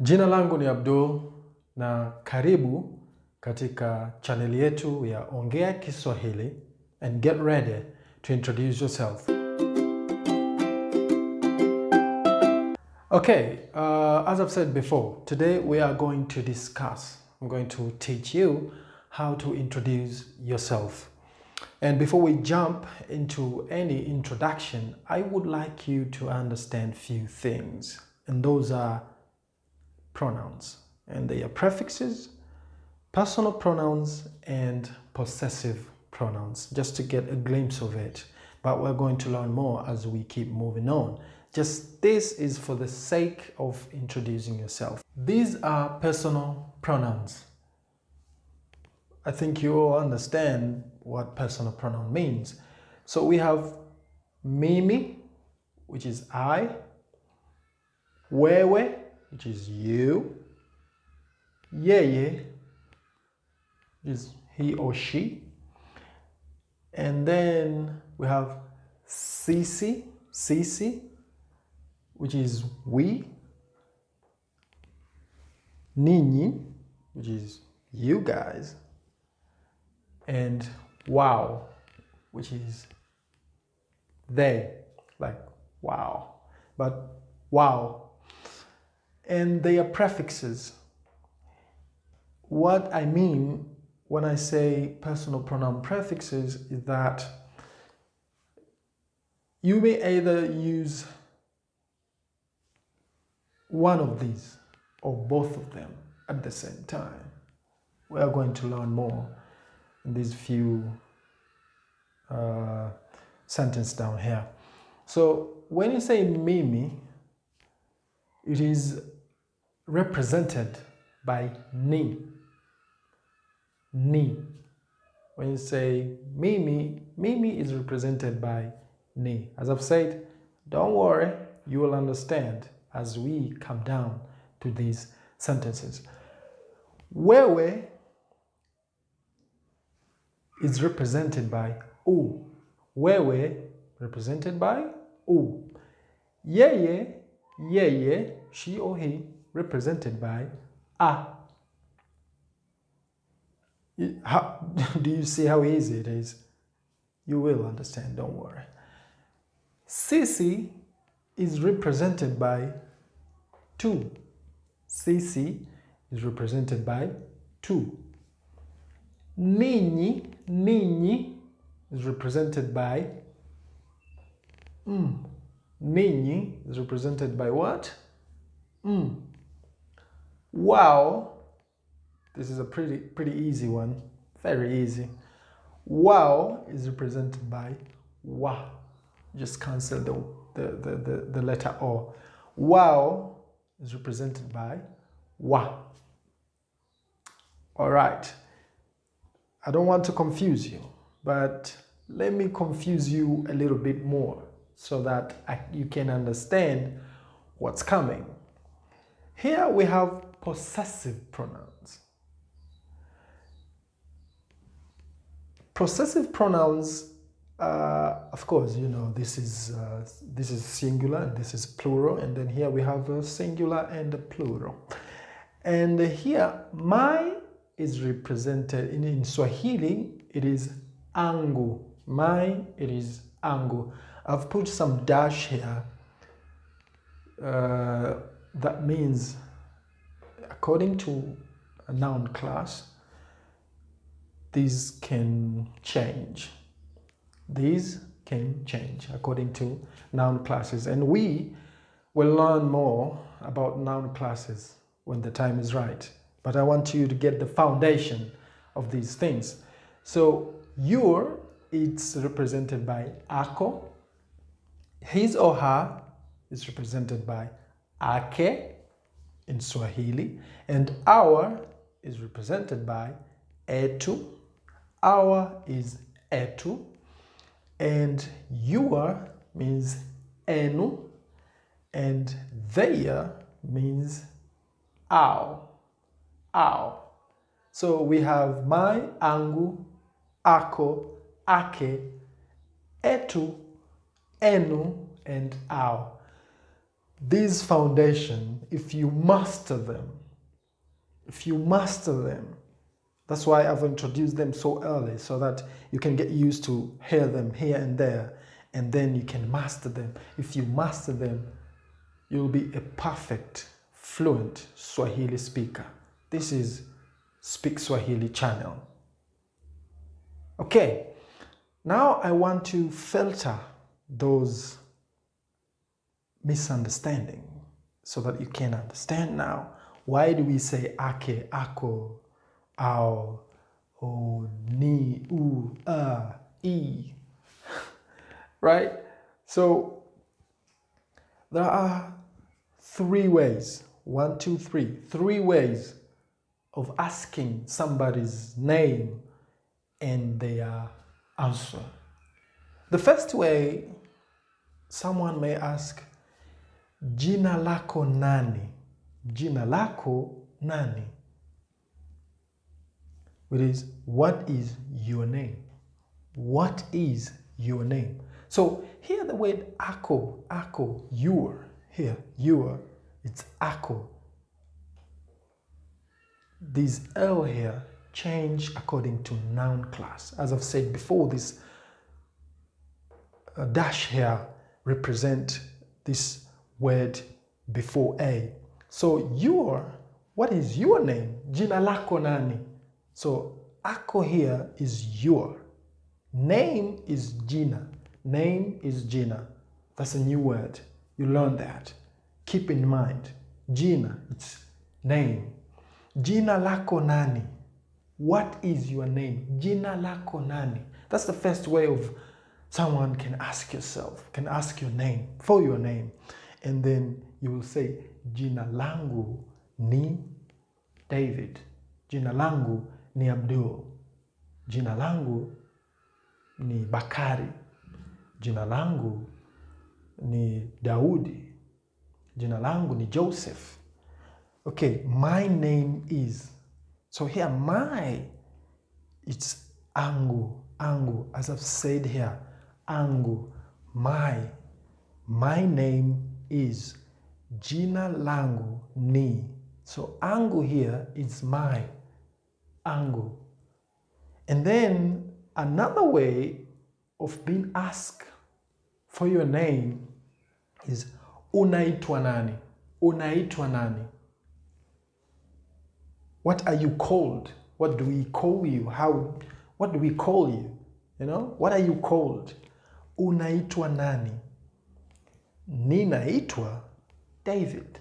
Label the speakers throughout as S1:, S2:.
S1: Jina langu ni Abdul na karibu katika channel yetu ya Ongea Kiswahili, and get ready to introduce yourself. Okay, as I've said before, today we are going to discuss, I'm going to teach you how to introduce yourself. And before we jump into any introduction, I would like you to understand few things, and those are pronouns, and they are prefixes, personal pronouns, and possessive pronouns, just to get a glimpse of it. But we're going to learn more as we keep moving on. Just this is for the sake of introducing yourself. These are personal pronouns. I think you all understand what personal pronoun means. So we have mimi, which is I, wewe, which is you, yeye, which is he or she, and then we have sisi, which is we, ninyi, which is you guys, and wow, which is they, like wow, but wow. And they are prefixes. What I mean when I say personal pronoun prefixes is that you may either use one of these or both of them at the same time. We are going to learn more in these few sentences down here. So when you say mimi, it is represented by ni. Ni. When you say mimi, mimi is represented by ni. As I've said, don't worry, you will understand as we come down to these sentences. Wewe is represented by u. Wewe represented by u. Yeye, yeye, she or he, represented by a. How, do you see how easy it is? You will understand, don't worry. Sisi is represented by tu. Sisi is represented by tu. Ninyi, ninyi is represented by Ninyi is represented by what? Wow. This is a pretty easy one. Very easy. Wow is represented by wa. Just cancel the letter O. Wow is represented by wa. All right. I don't want to confuse you, but let me confuse you a little bit more so that you can understand what's coming. Here we have possessive pronouns. Possessive pronouns, of course, you know, this is singular and this is plural, and then here we have a singular and a plural. And here, my is represented in Swahili, it is angu. My, it is angu. I've put some dash here. That means, according to a noun class, these can change. These can change according to noun classes. And we will learn more about noun classes when the time is right. But I want you to get the foundation of these things. So your, it's represented by ako. His or her is represented by ake in Swahili. And our is represented by etu. Our is etu. And your means enu. And their means ao. Ao. So we have my, angu, ako, ake, etu, enu, and ao. These foundation, if you master them, that's why I've introduced them so early, so that you can get used to hear them here and there, and then you can master them. If you master them, you'll be a perfect, fluent Swahili speaker. This is Speak Swahili channel. Okay, now I want to filter those misunderstandings so that you can understand now. Why do we say ake, ako, ao, o, ni, u, i? Right? So there are 3 ways. 1, 2, 3. 3 ways of asking somebody's name and their answer. The first way, someone may ask, jina lako nani? Jina lako nani? It is, what is your name? What is your name? So here the word ako, your, here, your, it's ako. This L here change according to noun class. As I've said before, this dash here represent this word before A. So your, what is your name? Jina lako nani? So ako here is your. Name is jina. Name is jina. That's a new word. You learn that. Keep in mind. Jina, it's name. Jina lako nani? What is your name? Jina lako nani? That's the first way of someone can ask yourself, can ask your name, for your name. And then you will say, jina langu ni David. Jina langu ni Abdul. Jina langu ni Bakari. Jina langu ni Daudi. Jina langu ni Joseph. Okay, my name is. So here, my, it's angu, angu. As I've said here, angu, my. My name is. Jina langu ni. So angu here is my, angu. And then another way of being asked for your name is unaitwa nani? Unaitwa nani? What are you called? What do we call you? What do we call you? You know, what are you called? Unaitwa nani? Ninaitwa David.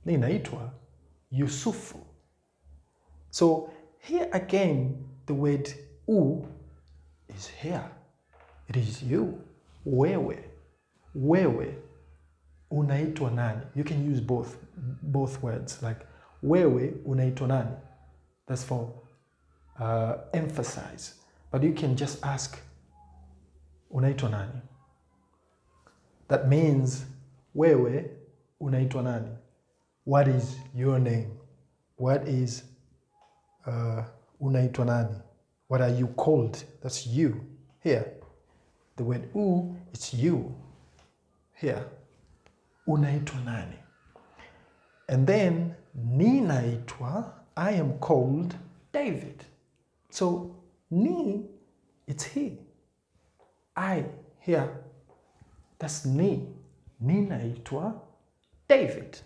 S1: Ninaitwa Yusufu. So here again, the word u is here. It is you. Wewe. Wewe. Unaitwa nani? You can use both words, like wewe unaitwa nani? That's for emphasize. But you can just ask unaitwa nani? That means wewe unaitwa nani? What is your name? What is unaitwa nani? What are you called? That's you. Here. The word u, it's you. Here. Unaitwa nani? And then ninaitwa, I am called David. So ni, it's he. I, here. That's ni. Ninaitwa David.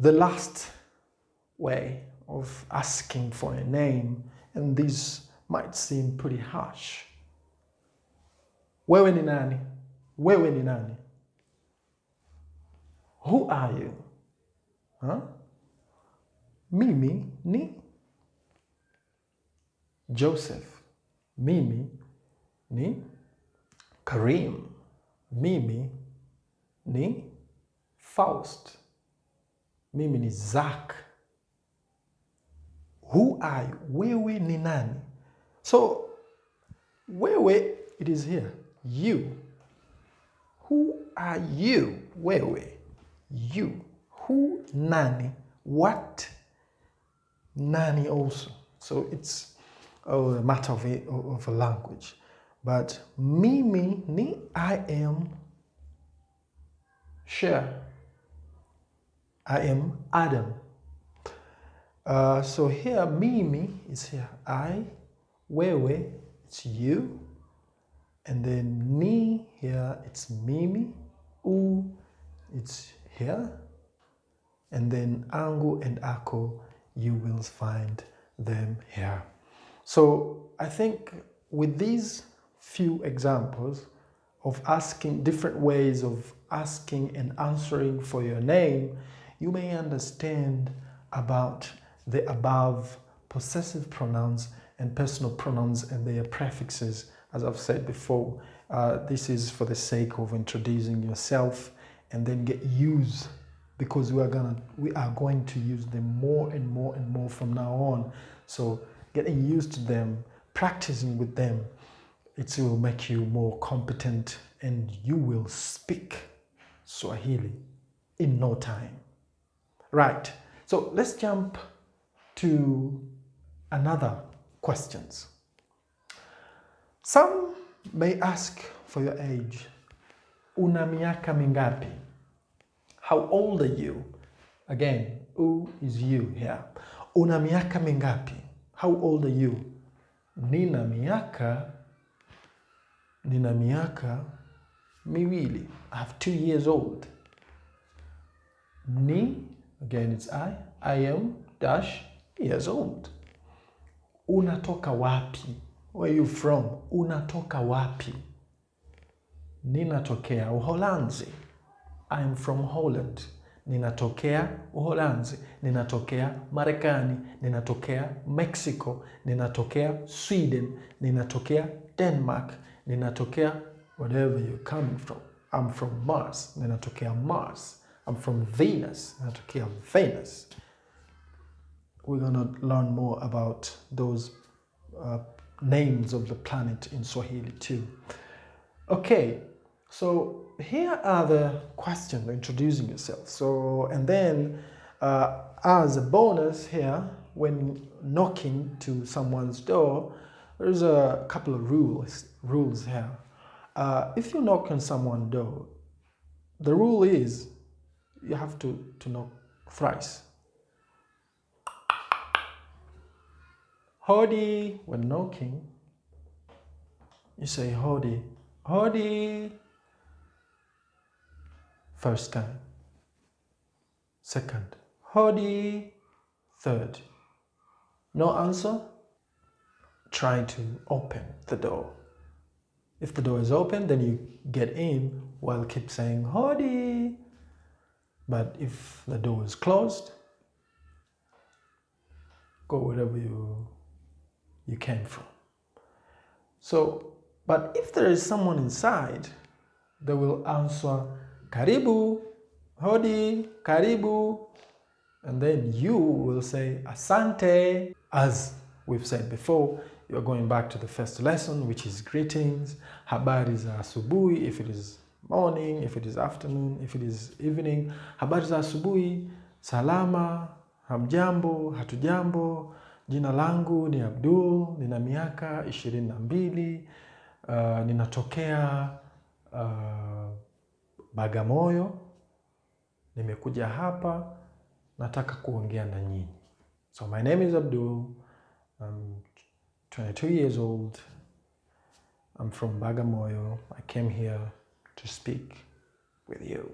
S1: The last way of asking for a name, and this might seem pretty harsh. Wewe ni nani? Wewe ni nani? Who are you? Huh? Mimi ni Joseph. Mimi ni Karim. Mimi ni Faust. Mimi ni Zach. Who are you? Wewe ni nani? So, wewe, it is here. You. Who are you? Wewe. You. Who, nani? What? Nani also. So it's a matter of a language. But mimi ni, I am share. I am Adam. So here, mimi is here. I, wewe, it's you. And then ni here, it's mimi. U, it's here. And then angu and ako, you will find them here. So I think with these few examples of asking different ways of asking and answering for your name, you may understand about the above possessive pronouns and personal pronouns and their prefixes. As I've said before, this is for the sake of introducing yourself and then get used, because we are going to use them more and more and more from now on. So getting used to them, practicing with them, it will make you more competent and you will speak Swahili in no time. Right, so let's jump to another questions. Some may ask for your age. Una miaka mingapi? How old are you? Again, u is you here. Una miaka mingapi? How old are you? Nina miaka miwili. I have 2 years old. Ni, again it's I am dash years old. Unatoka wapi? Where are you from? Unatoka wapi? Ninatokea Uholanzi. I am from Holland. Ninatokea Uholanzi. Ninatokea Marekani. Ninatokea Mexico. Ninatokea Sweden. Ninatokea Denmark. Ninatokea wherever you're coming from. I'm from Mars. Ninatokea Mars. I'm from Venus. Ninatokea Venus. We're going to learn more about those names of the planet in Swahili too. Okay, so here are the questions introducing yourself. So, and then as a bonus here, when knocking to someone's door, there's a couple of rules here. If you knock on someone's door, the rule is you have to knock thrice. Hodi, when knocking, you say hodi. Hodi. First time. Second. Hodi. Third. No answer? Try to open the door. If the door is open, then you get in while keep saying hodi. But if the door is closed, go wherever you came from. So, but if there is someone inside, they will answer karibu, hodi, karibu, and then you will say asante. As we've said before, you're going back to the first lesson, which is greetings. Habari za asubuhi, if it is morning, if it is afternoon, if it is evening. Habari za asubuhi, salama, hamjambo, hatujambo. Jina langu ni Abdul, nina miaka 22, ninatokea Bagamoyo, nimekuja hapa, nataka kuongea na nyinyi. So my name is Abdul, I'm 22 years old, I'm from Bagamoyo, I came here to speak with you.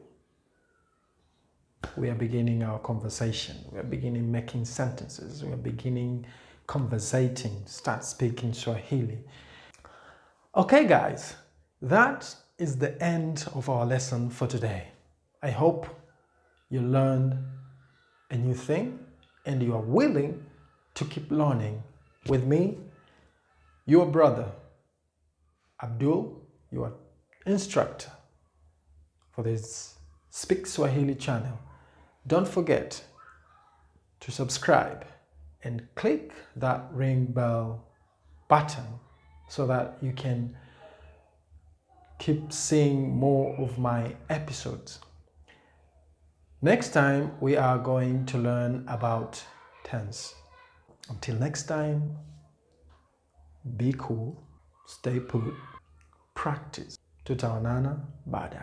S1: We are beginning our conversation. We are beginning making sentences. We are beginning conversating. Start speaking Swahili. Okay, guys, that is the end of our lesson for today. I hope you learned a new thing and you are willing to keep learning with me, your brother, Abdul, your instructor for this Speak Swahili channel. Don't forget to subscribe and click that ring bell button so that you can keep seeing more of my episodes. Next time, we are going to learn about tense. Until next time, be cool, stay put, practice. Tutaonana baadaye.